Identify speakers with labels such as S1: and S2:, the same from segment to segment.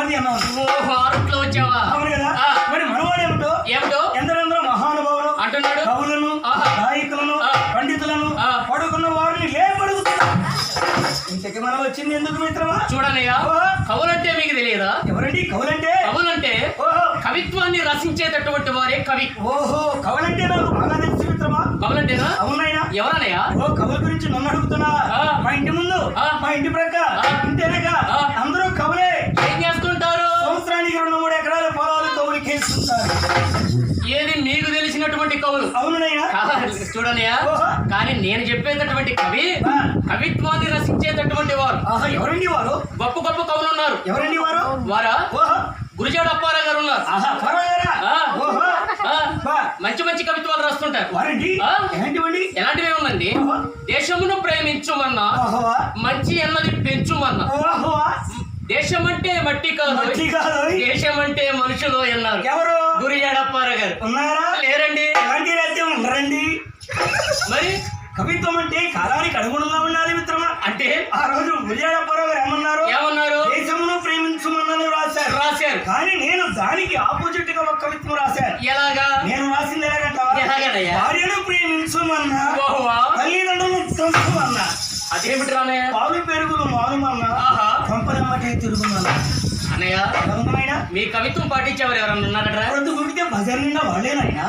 S1: మాది అన్నావు.
S2: ఓహో ఆరుట్లో వచ్చావా?
S1: అవును కదా. మరి మనవాడు ఏమిటో ఎందరెందరో మహానుభావులు
S2: అంటున్నాడు.
S1: కవులను నాయకులను పండితులను పడుకున్న వారిని లేపడుగుతున్నా. ఇంతకి మనం వచ్చింది ఎందుకు మిత్రమా?
S2: చూడనయ్యా, కవులంటే మీకు తెలియదా?
S1: ఎవరండి కవులంటే?
S2: కవులంటే కవిత్వాన్ని రసించేటటువంటి వారే కవి.
S1: ఓహో కవులంటే నాకు బాగా తెలుసు మిత్రమా.
S2: కవులంటేనా?
S1: అవునైనా.
S2: ఎవరనయ్యా?
S1: కవుల గురించి నన్ను అడుగుతున్నా. మా ఇంటి ముందు మా ఇంటి ప్రక్క ఇంటేనక అందరూ కవులే.
S2: ఏం చేస్తుంటారు?
S1: సంవత్సరానికి 2-3 ఎకరాల పొలాలు కవులకి వేస్తుంటారు.
S2: ఏది మీకు తెలిసినటువంటి కవులు?
S1: అవునయ్యా.
S2: చూడనయ్యా, కానీ నేను చెప్పేటటువంటి కవి కవిత్వాన్ని రసించేటటువంటి వారు.
S1: ఎవరండి వారు?
S2: గొప్ప గొప్ప కవులు ఉన్నారు.
S1: ఎవరండి వారు?
S2: వారా గురిజాడ అప్పారావు గారు ఉన్నారు. మంచి మంచి కవిత్వాలు రాస్తుంటారు. ఎలాంటివి ఉందండి? దేశమును ప్రేమించుమన్నా, మంచి అన్నది పెంచుమన్నా, దేశం అంటే మట్టి కాదు దేశం అంటే మనుషులు అన్నారు. ఎవరు? గురిజాడ అప్పారావు గారు. ఉన్నారా? లేరండి. ఉన్నారండి. మరి
S1: కవిత్వం అంటే కాలానికి అనుగుణంగా ఉండాలి మిత్రమా. అంటే ఆ రోజు గురిజాడ అప్పారావు గారు ఏమన్నారు? దేశమును ప్రేమించుమన్నని రాశారు. కానీ నేను దానికి ఆపోజిట్ గా ఒక కవిత్వం రాశాను.
S2: ఎలాగా? నేను
S1: రాసింది ఎలాగంటావా? భార్యను ప్రేమించుమన్నా, తల్లిదండ్రులను తొంచుమన్నా,
S2: అదేమిటి రానయ్య?
S1: పాలు పెరుగులు మానుమన్నా, పంపనమ్మటే తిరుగుమన్నా.
S2: అన్నయ్య, మీ కవిత్వం పాటించేవారు ఎవరన్నా ఉన్నారట?
S1: గుడితే భజన నిండా వాళ్ళేనాయన.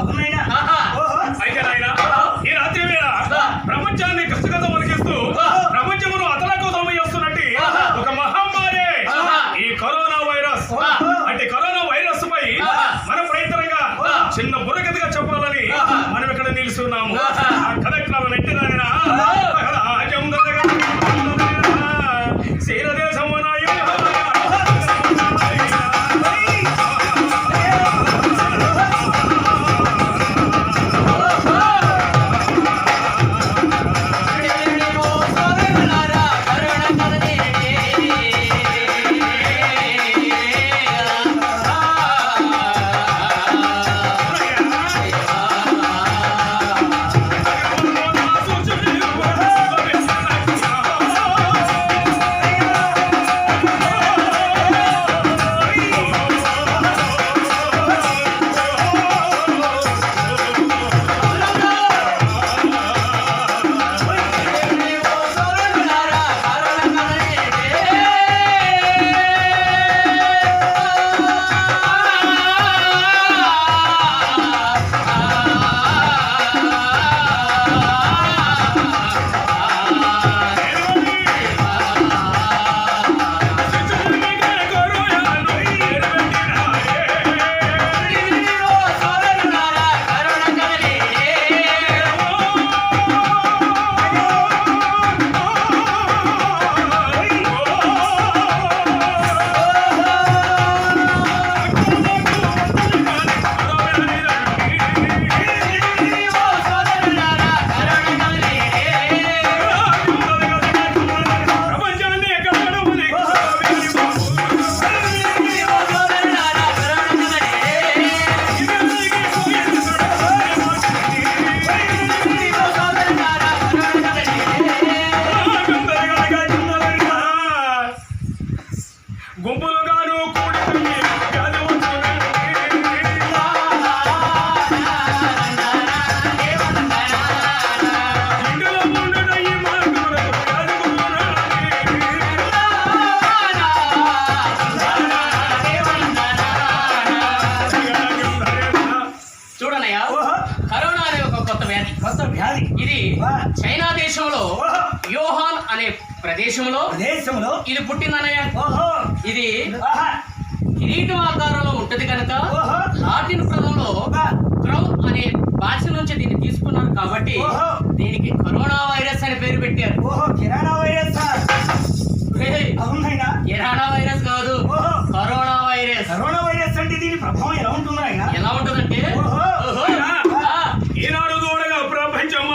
S1: అవునైనా.
S3: ఈ రాత్రి ప్రపంచాన్ని కష్టగత వలికిస్తూ ప్రపంచమును అతలాకుతలమై వస్తున్నట్టు ఒక మహమ్మారి ఈ కరోనా వైరస్. అంటే కరోనా వైరస్ పై మన ప్రయత్నంగా చిన్న బుర్రకథగా చెప్పాలని మనం ఇక్కడ నిలుస్తున్నాము. కలెక్టర్ నెట్టిన
S2: చైనా దేశంలో యోహాన్ అనే ప్రదేశంలో ఇది పుట్టిందనయ్య. ఇది కిరీటం ఆకారంలో ఉంటది కనుక లాటిన్ పదంలో క్రౌన్ అనే భాష నుంచి దీన్ని తీసుకున్నారు కాబట్టి దీనికి కరోనా వైరస్ అని పేరు పెట్టారు. కిరాణా వైరస్ కాదు, కరోనా వైరస్. కరోనా వైరస్ అంటే దీని ప్రభావం ఎలా ఉంటుందా? ఎలా ఉంటుందంటే
S3: ఈనాడు దూడగా ప్రపంచం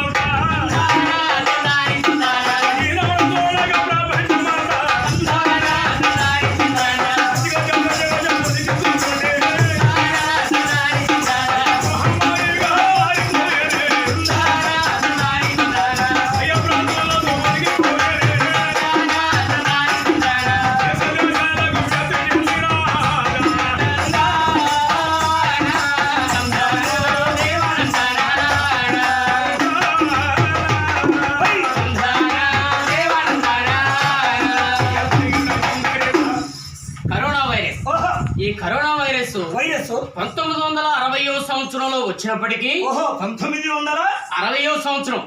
S2: ఈ కరోనా వైరస్
S1: వైరస్
S2: 1960వ సంవత్సరంలో వచ్చినప్పటికీ
S1: 1960వ
S2: సంవత్సరం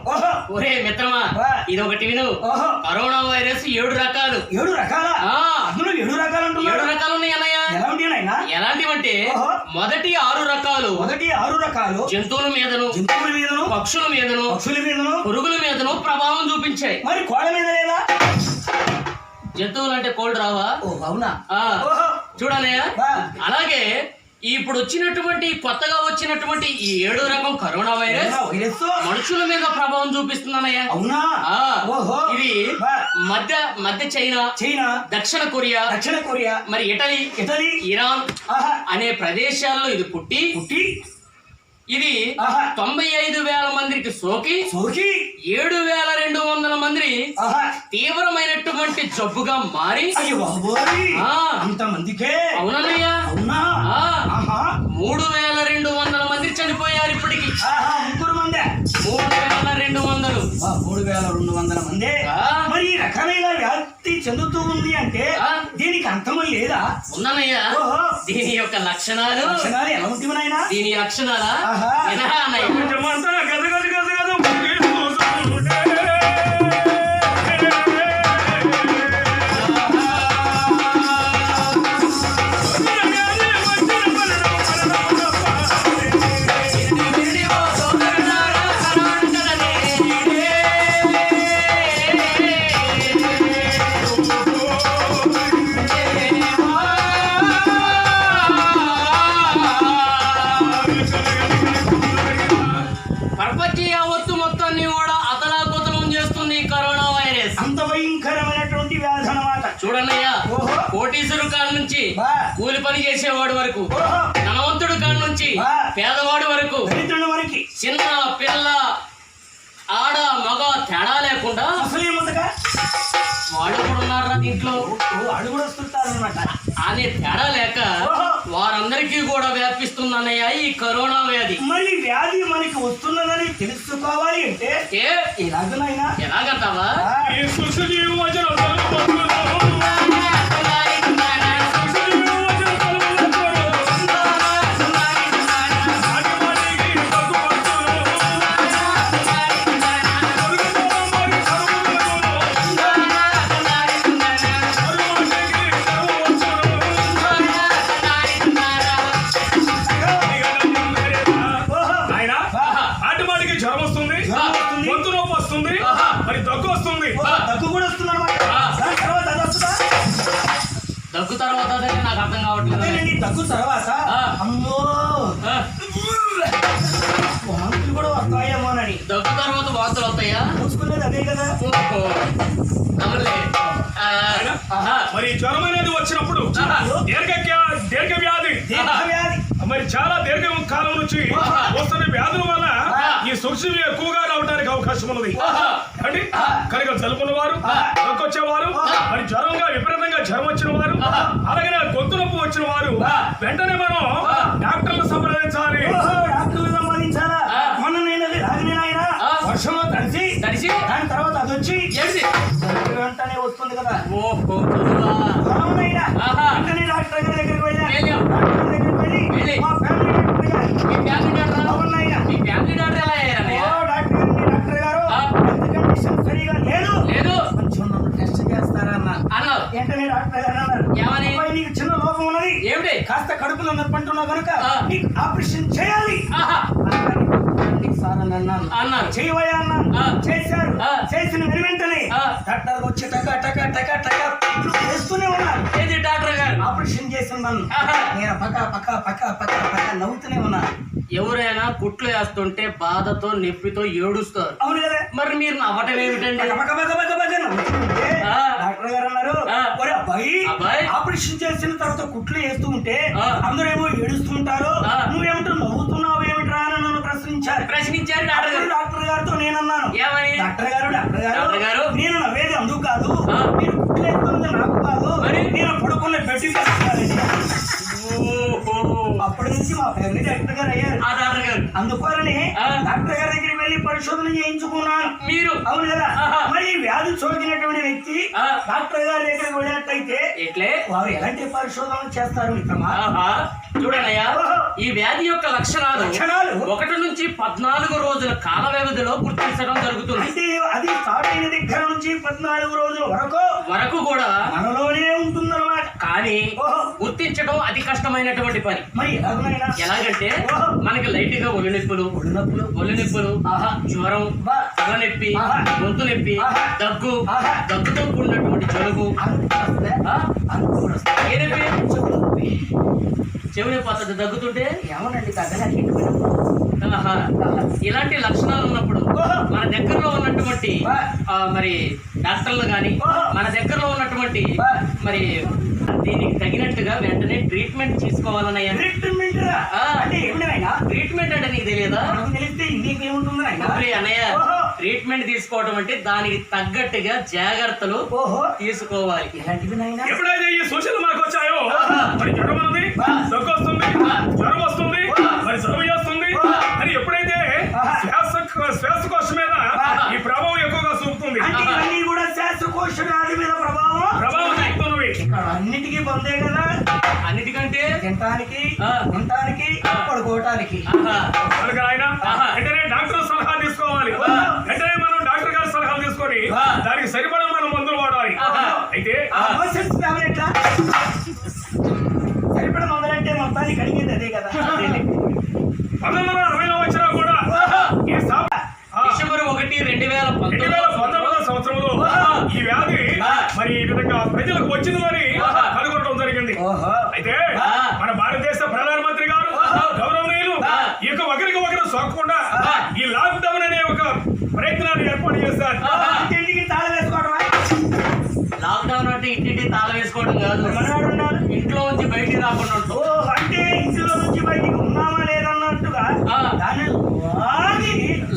S2: ఒరే మిత్రమా ఇది ఒకటి విను. కరోనా వైరస్ 7 రకాలు.
S1: 7 రకాల? అందులో 7 రకాలు అంటున్నారు.
S2: 7 రకాలు ఉన్నాయి అన్నయ్య. ఎలాంటివంటే మొదటి 6 రకాలు జంతువుల మీదను పక్షుల మీదను పురుగుల మీదను ప్రభావం చూపించాయి.
S1: మరి కోళ్ళ మీద లేదా?
S2: జంతువులు అంటే కోల్డ్ రావా?
S1: అవునా?
S2: చూడనయ్య, అలాగే ఇప్పుడు వచ్చినటువంటి కొత్తగా వచ్చినటువంటి ఈ 7 రకం కరోనా వైరస్ మనుషుల మీద ప్రభావం చూపిస్తుందన్నయ్య.
S1: అవునా?
S2: ఇది మధ్య చైనా దక్షిణ కొరియా మరి ఇటలీ ఇరాన్ అనే ప్రదేశాల్లో ఇది పుట్టి ఇది 95,000 మందికి సోకి 7,200 మంది తీవ్రమైనటువంటి జబ్బుగా మారి
S1: అంతమందికే
S2: అవునన్నయ్య 3,200 మంది చనిపోయారు. ఇప్పటికి
S1: 3,200 మంది. మరి ఈ రకమైన వ్యాప్తి చెందుతూ ఉంది అంటే దీనికి అంతము లేదా?
S2: ఉందన్నయ్య. దీని యొక్క లక్షణాలు
S1: ఎలా ఉంటుంది నాయనా?
S2: దీని లక్షణాలా మొత్తాన్ని కూడా అతలాకుతలం చేస్తుంది ఈ కరోనా వైరస్.
S1: అంత భయంకరమైనటువంటి వ్యాధి అన్నమాట.
S2: చూడన్నయ్య, కోటీశ్వరు కాడ నుంచి కూలి పని చేసేవాడు వరకు, ధనవంతుడు కాడ నుంచి పేదవాడు వరకు, చిన్న పిల్ల ఆడ మగ తేడా లేకుండా వాడు కూడా ఉన్నారా దీంట్లో అనే తేడా లేక వారందరికీ కూడా వ్యాపిస్తుందన్నయ్య ఈ కరోనా వ్యాధి.
S1: మరి వ్యాధి మనకి వస్తున్నదని తెలుసుకోవాలి అంటే
S2: ఎలాగంటావా? దగ్గు తర్వాత నాకు అర్థం కావట్లేదు.
S1: దగ్గు తర్వాత అమ్మో వాంతులు కూడా వస్తాయేమోనని.
S2: దగ్గు తర్వాత వాంతులు వస్తాయా?
S1: చూసుకునేది అదే కదా.
S3: మరి జ్వరం అనేది వచ్చినప్పుడు దీర్ఘ వ్యాధి మరి చాలా దీర్ఘ కాలం నుంచి వస్తున్న వ్యాధుల వల్ల ఈ సూక్ష్మ ఎక్కువగా రావడానికి అవకాశం ఉన్నది. అంటే కనుక జలుబున్న వారు, దగ్గొచ్చేవారు, మరి జ్వరంగా విపరీతంగా జ్వరం వచ్చిన వారు, అలాగే గొంతు నొప్పి వచ్చిన వారు వెంటనే మనం డాక్టర్లు సంప్రదించాలి.
S1: మొన్న నేను వర్షంలో తడిసి దాని తర్వాత అది వచ్చి వెంటనే వస్తుంది కదా. డాక్టర్ దగ్గరికి వెళ్ళి మా డాక్టర్ గారు కండిషన్ సరిగా లేదు, కొంచెం నన్ను టెస్ట్ చేస్తారా అన్నారు. వెంటనే డాక్టర్ గారు అన్నారు, నీకు చిన్న లోపం ఉన్నది,
S2: ఏమిటి
S1: కాస్త కడుపులో నొప్పి అంటున్నావు కనుక నీకు ఆపరేషన్ చేయాలి
S2: అన్నారు.
S1: చేయవయ్యా అన్నాను. చేశారు. చేసిన వెంటనే డాక్టర్ వచ్చి చేస్తూనే ఉన్నారు.
S2: ఏది డాక్టర్ గారు
S1: ఆపరేషన్ చేసిన నన్ను నేను పక్క నవ్వుతూనే ఉన్నాను.
S2: ఎవరైనా కుట్లు వేస్తుంటే బాధతో నొప్పితో ఏడుస్తారు.
S1: అవును కదా.
S2: మరి మీరు నవ్వటం ఏమిటండి?
S1: డాక్టర్ గారు అన్నారు, అబ్బాయి ఆపరేషన్ చేసిన తర్వాత కుట్లు వేస్తూ ఉంటే అందరూ ఏమో ఏడుస్తూ ఉంటారు, నువ్వేమిటో నవ్వుతున్నావు ఏమిట్రా అని నన్ను ప్రశ్నించారు డాక్టర్ గారితో. నేనన్నాను, డాక్టర్ గారు నేను నవ్వేది అందుకు కాదు, మీరు కుట్లు వేస్తుంది నాకు కాదు, నేను పడుకున్న బెడ్. అప్పటి నుంచి మా ఫ్యామిలీ డాక్టర్ గారు అయ్యారు. అందుకోరని డాక్టర్ గారి దగ్గరికి వెళ్ళి పరిశోధన చేయించుకున్నాను.
S2: మీరు
S1: అవును కదా. మరి ఈ వ్యాధి సోకినటువంటి వ్యక్తి డాక్టర్ గారి దగ్గరికి వెళ్ళినట్టయితే
S2: ఎట్లే
S1: వారు ఎలాంటి పరిశోధనలు చేస్తారు మిత్రమా?
S2: చూడనయ్యా, ఈ వ్యాధి యొక్క లక్షణాలు 1 నుంచి 14 రోజుల కాల వ్యవధిలో గుర్తించడం జరుగుతుంది.
S1: అంటే అది స్టార్ట్ అయిన దగ్గర నుంచి 14 రోజుల వరకు
S2: కూడా
S1: మనలోనే ఉంటుందన్నమాట.
S2: కానీ గుర్తించడం అతి కష్టమైనటువంటి పని.
S1: మరి
S2: ఎలాగంటే మనకి లైట్ గా ఒళ్ళు నొప్పులు జ్వరం, తలనొప్పి, గొంతు నొప్పి, దగ్గుతో కూడినటువంటి జలుబు, ఏ నొప్పి, చెవిని పోతుంది దగ్గుతుంటే.
S1: ఏమోనండి
S2: ఇలాంటి లక్షణాలు ఉన్నప్పుడు మన దగ్గరలో ఉన్నటువంటి మరి డాక్టర్లు గాని, మన దగ్గరలో ఉన్నటువంటి మరి దీనికి తగినట్టుగా వెంటనే ట్రీట్మెంట్ తీసుకోవాలన్నయ్యా. ట్రీట్మెంట్ అంటే నీకు తెలియదా? అన్నయ్య, ట్రీట్మెంట్ తీసుకోవడం అంటే దానికి తగ్గట్టుగా జాగ్రత్తలు తీసుకోవాలి.
S3: ఎప్పుడైతే ఈ సూచనలు మనకు వచ్చాయో, మరి జ్వరం ఉన్నది, దగ్గు వస్తుంది, జ్వరం వస్తుంది, మరి జలుబు చేస్తుంది అని ఎప్పుడైతే శ్వాసకోశ మీద ఈ ప్రభావం ఎక్కువగా చూపుతుంది,
S1: కూడా శ్వాసకోశ వ్యాధి మీద ప్రభావం
S3: చూపుతున్నవి.
S1: అన్నిటికీ పొందే కదా,
S2: అన్నిటికంటే
S1: తినటానికి, ఉండటానికి, పడుకోవటానికి.
S3: వెంటనే డాక్టర్ సలహా తీసుకోవాలి. వెంటనే మనం డాక్టర్ గారి సలహా తీసుకొని దానికి సరిపడా మనం మందులు వాడాలి. అయితే
S1: సరిపడా మందులంటే మొత్తానికి అడిగేది అదే కదా.
S3: 1960లో వచ్చినా కూడా
S2: డిసెంబర్ 1, 2019
S3: సంవత్సరంలో ఈ వ్యాధి మరి ఈ విధంగా ప్రజలకు వచ్చిందని కనుగొనడం జరిగింది. అయితే మన భారతదేశ ప్రధానమంత్రి గారు గౌరవనీయులు ఈ యొక్క ఒకరికి సోకకుండా ఈ లాక్ డౌన్ అనే ఒక ప్రయత్నాన్ని ఏర్పాటు చేస్తారు.
S1: ఇంటికి తాళం వేసుకోవడం,
S2: లాక్ డౌన్ అంటే ఇంటింటి తాళం వేసుకోవడం కాదు, ఇంట్లో నుంచి బయటికి రాకుండా.
S1: అంటే ఇంట్లో నుంచి బయటికి ఉన్నామా లేదన్నట్టుగా దాన్ని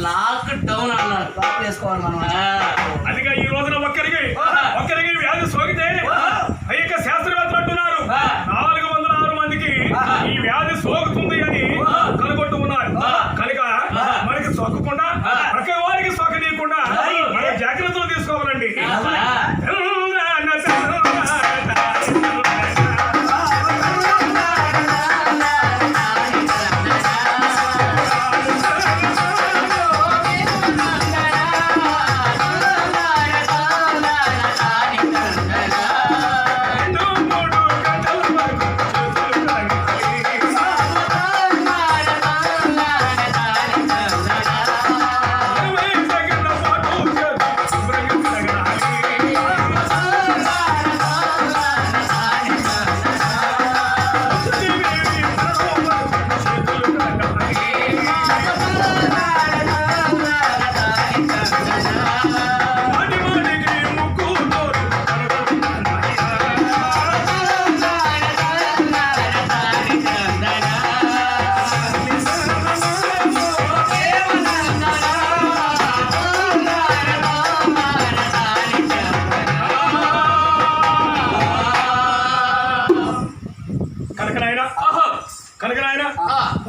S2: లాక్ డౌన్ అన్నారు.
S1: లాక్ వేసుకోవాలి మనం.
S3: అందుకే ఈ రోజున ఒక్కరికి వ్యాధి సోకితే ఆ యొక్క శాస్త్రవేత్తలు అంటున్నారు 406 మందికి ఈ వ్యాధి సోకుతుంది అని కనుగొంటూ ఉన్నారు. కనుక మనకి సోకకుండా ప్రతి వారికి సోకనీయకుండా మనం జాగ్రత్తలు తీసుకోవాలండి.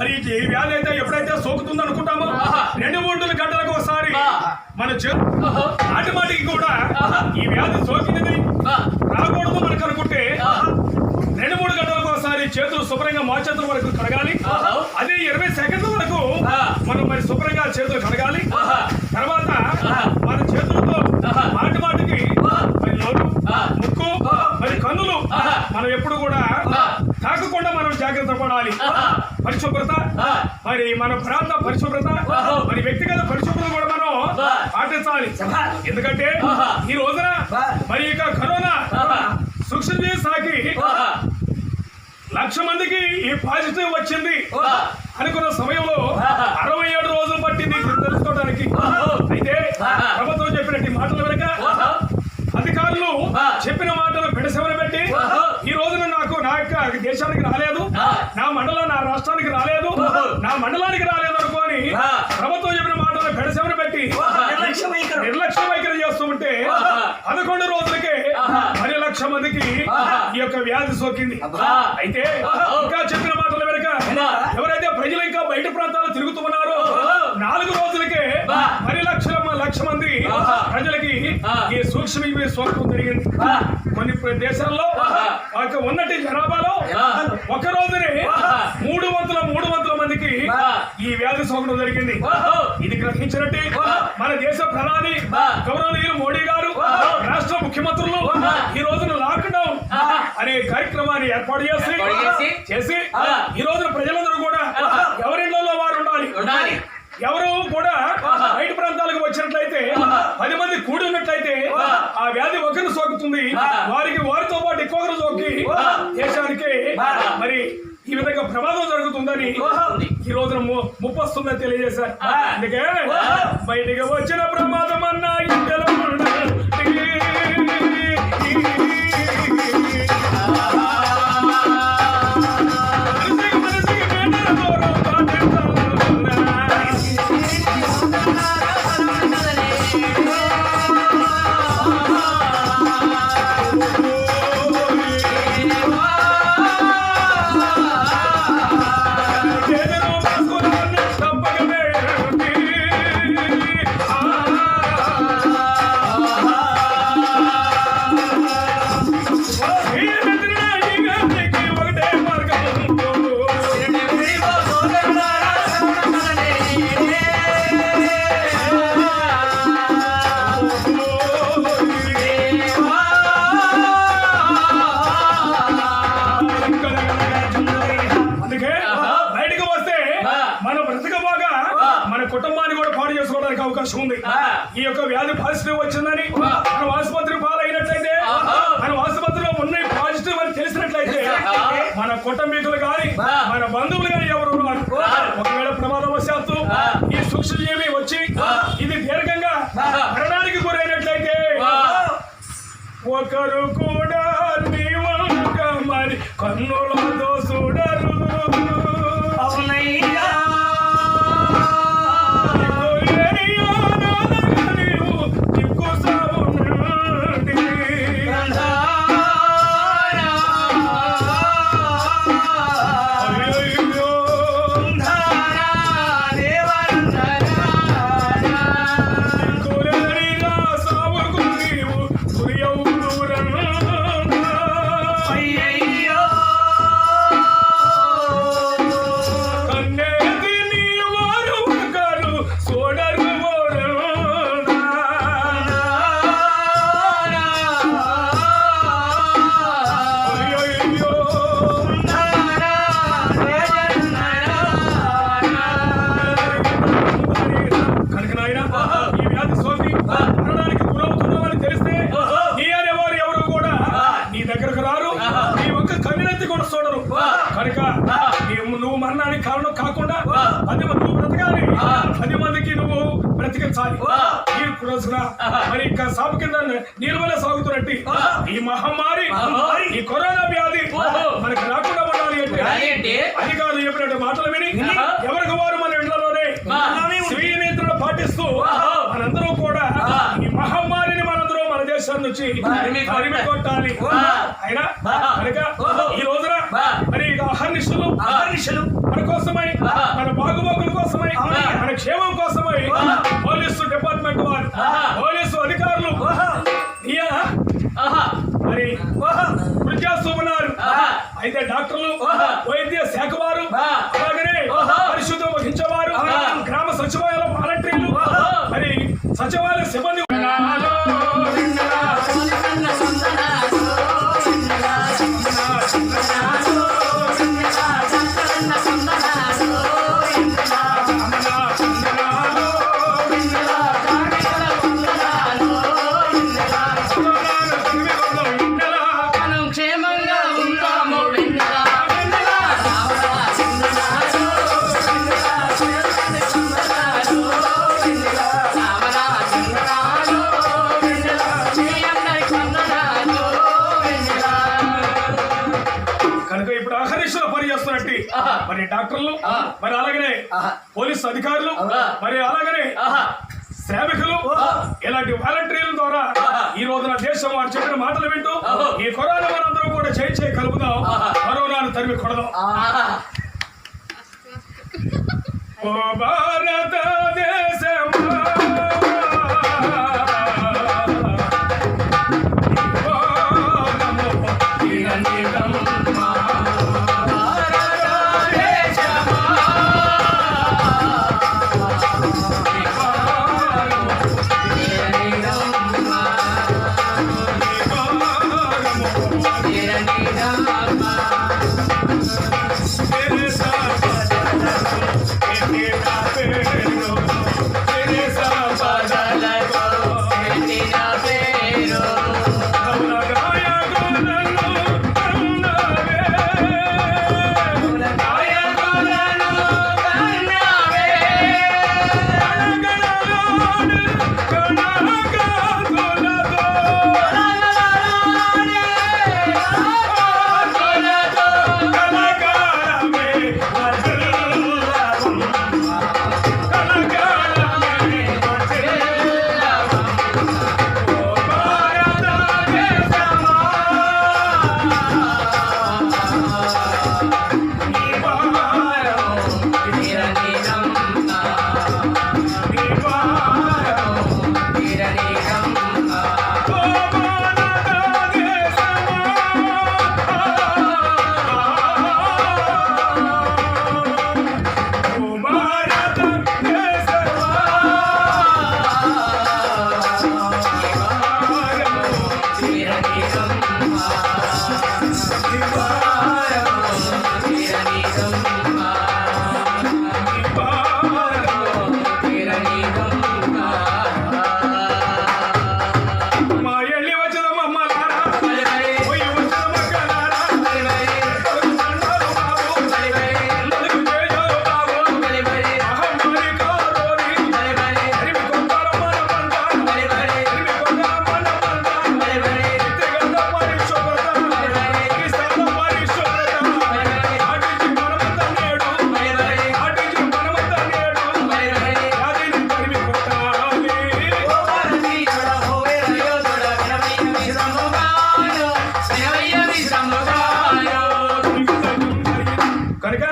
S3: మరి ఈ వ్యాధి అయితే ఎప్పుడైతే సోకుతుంది అనుకుంటామో 2-3 గంటలకు ఒకసారి మన ఆటోమేటిక్ కూడా ఈ వ్యాధి సోకినది రాకూడదు మనకు అనుకుంటే 2-3 గంటలకు ఒకసారి చేతులు శుభ్రంగా మోచేతుల వరకు కడగాలి. అదే 20 సెకండ్ల వరకు మనం మరి శుభ్రంగా చేతులు కడగాలి. తర్వాత మన చేతులతో ఆటోమేటిక్ మరి నోరు, ముక్కు, మరి కన్నులు మనం ఎప్పుడు కూడా తాకకుండా మనం జాగ్రత్త పడాలి. పరిశుభ్రత, మరి మన ప్రాంత పరిశుభ్రత, మరి వ్యక్తిగత పరిశుభ్రత కూడా మనం పాటించాలి. ఎందుకంటే ఈ రోజున మరి ఇక కరోనా సూక్ష్మజీవి సాకి 1,00,000 మందికి ఈ పాజిటివ్ వచ్చింది అనుకున్న సమయంలో 67 రోజులు పట్టింది తెలుసుకోవడానికి. అయితే ప్రభుత్వం చెప్పినట్టు మాటల వెనక అధికారులు చెప్పిన మాటలు పెడసెవరు పెట్టి ఈ రోజున నాకు నా యొక్క దేశానికి రాలేదు, నా మండలం నా రాష్ట్రానికి రాలేదు, నా మండలానికి రాలేదు అనుకోని ప్రభుత్వం చెప్పిన మాటలు పెడసెవరు పెట్టి నిర్లక్ష్య వైఖరి చేస్తూ ఉంటే 11 రోజులకే 10,00,000 మందికి ఈ యొక్క వ్యాధి సోకింది. అయితే ఇంకా చెప్పిన మాటల వెనక ఎవరైతే ప్రజలు ఇంకా బయట ప్రాంతాలు తిరుగుతూ ఉన్నారో ఈ సూక్ష్మ సోకం జరిగింది. కొన్ని దేశాల్లో ఉన్నట్టు జనాభాలో ఒక రోజునే 300 మందికి ఈ వ్యాధి సోకడం జరిగింది. ఇది గ్రహించినట్టు మన దేశ ప్రధాని గౌరవనీయులు మోడీ గారు, రాష్ట్ర ముఖ్యమంత్రులు ఈ రోజున లాక్డౌన్ అనే కార్యక్రమాన్ని ఏర్పాటు చేసి ఈ రోజున ప్రజలందరూ కూడా ఎవరిళ్లలో వారు ఉండాలి. ఎవరు కూడా బయట ప్రాంతాలకు వచ్చినట్లయితే 10 మంది కూడి ఉన్నట్లయితే ఆ వ్యాధి ఒకరిని సోకుతుంది, వారితో పాటు ఎక్కువగా సోకి దేశానికి మరి ఈ విధంగా ప్రమాదం జరుగుతుందని ఈ రోజున ముప్పొస్తుందని తెలియజేశారు. అందుకే బయటికి వచ్చిన ప్రమాదం అన్నా ఇంట్లో కుటుంబాన్ని కూడా పాడు చేసుకోవడానికి అవకాశం ఉంది. ఈ యొక్క వ్యాధి పాజిటివ్ వచ్చిందని మనం ఆసుపత్రి పాలైనట్లయితే, మనం ఆసుపత్రిలో ఉన్నాయి పాజిటివ్ అని తెలిసినట్లయితే మన కుటుంబీకులు కానీ మన బంధువులు కానీ ఎవరు ఉన్నారు, ఒకవేళ ప్రమాదవశాత్తు ఈ సూక్ష్మజీవి వచ్చి ఇది దీర్ఘంగా మరణానికి గురైనట్లయితే ఒకరు కూడా నీ వంక మరి కన్నులతో చూడరు.
S1: అవునయ్యా నువ్వు మరణానికి కారణం కాకుండా 10 మంది బ్రతకాలి, 10 మందికి నువ్వు బ్రతికించాలి. మరి ఇంకా సాపు కింద నీరువలే సాగుతున్నట్టు ఈ మహమ్మారి ఈ కరోనా వ్యాధి మనకి రాకుండా ఉండాలి అంటే అధికారులు చెప్పినట్టు మాటలు విని ఎవరికి వారు మన ఇళ్లలోనే స్వీయ నియంత్రణ పాటిస్తూ మనందరూ కూడా ఈ మహమ్మారిని మనందరూ మన దేశం నుంచి తరిమి కొట్టాలి. అయినా కనుక ఈ రోజున మరి అహర్నిశలు మన కోసమై, మన బాగుబాగుల కోసమై, మన క్షేమం కోసమై పోలీసు డిపార్ట్మెంట్ వారు, పోలీసు అధికారులు మరి కృషి చేస్తూ ఉన్నారు. అయితే డాక్టర్లు, వైద్య శాఖ వారు, అలాగనే పరిశుద్ధం వహించేవారు, గ్రామ సచివాలయ వాలంటీర్లు, మరి సచివాలయ సిబ్బంది మరి డాక్టర్లు, మరి అలాగనే పోలీసు అధికారులు, మరి అలాగనే శ్రామికులు, ఇలాంటి వాలంటీర్ల ద్వారా ఈ రోజున దేశం వారు చెప్పిన మాటలు వింటూ ఈ కరోనా మనందరూ కూడా చేయి కలుపుదాం, కరోనాను తరిమి కొడదాం. ఓ భారతదేశం
S2: నీ భారము తీరనిదమ్మా. నీ భారము తీరనిదమ్మా.
S3: కనుక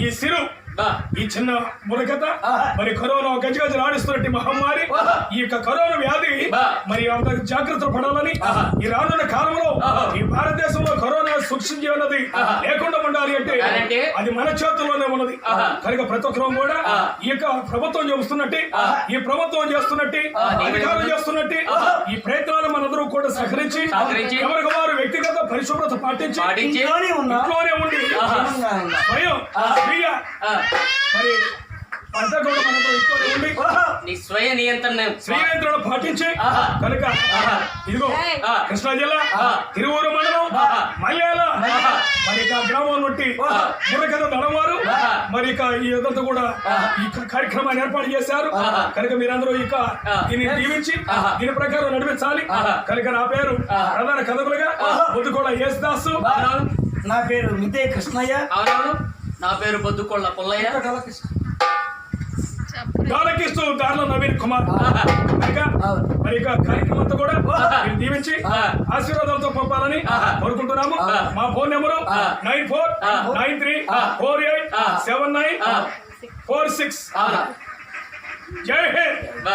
S3: ఈ సిరు ఈ చిన్న బుడకత మరి కరోనా గజగజ ఆడిస్తున్నట్టు మహమ్మారి ఈ యొక్క కరోనా వ్యాధి మరి అంత జాగ్రత్తలు పడాలని ఈ రానున్న కాలంలో ఈ భారతదేశంలో కరోనా సూక్షించి ఉన్నది లేకుండా ఉండాలి అంటే అది మన చేతుల్లోనే ఉన్నది. కనుక ప్రతి ఒక్కరూ కూడా ఈ యొక్క ప్రభుత్వం చేస్తున్నట్టు ఈ ప్రభుత్వం చేస్తున్నట్టు అధికారులు చేస్తున్నట్టు ఈ ప్రయత్నాలు మనందరూ కూడా సహకరించి ఎవరికి వారు వ్యక్తిగత పరిశుభ్రత పాటించి ఇంట్లోనే ఉండి స్వయం స్వీయ మరి అంతా కూడా మనతో ఇంట్లోనే ఉండి
S2: నీ స్వయ నియంత్రణ
S3: పాటించి కనుక ఇదిగో కృష్ణా జిల్లా తిరువూరు మండలం మల్యాల మరి ఇక గ్రామం నుండి మురకథ దళవారు మరి ఇక ఈ ఇదంతా కూడా ఈ కార్యక్రమాన్ని ఏర్పాటు చేశారు. కనుక మీరందరూ ఇక దీన్ని దీవించి దీని ప్రకారం నడిపించాలి. కనుక నా పేరు ప్రధాన కథకులుగా బొద్దుకోళ్ళ యేసుదాసు,
S1: నా పేరు మితే కృష్ణయ్య,
S2: నా పేరు బొద్దుకోళ్ళ పుల్లయ్య,
S3: గాలకిస్తూ దారిలో నవీన్ కుమార్. మరి ఇక కార్యక్రమం అంతా కూడా మీరు దీవించి ఆశీర్వాదాలతో పంపాలని కోరుకుంటున్నాము. మా ఫోన్ నెంబరు 9493487946. జై హింద్.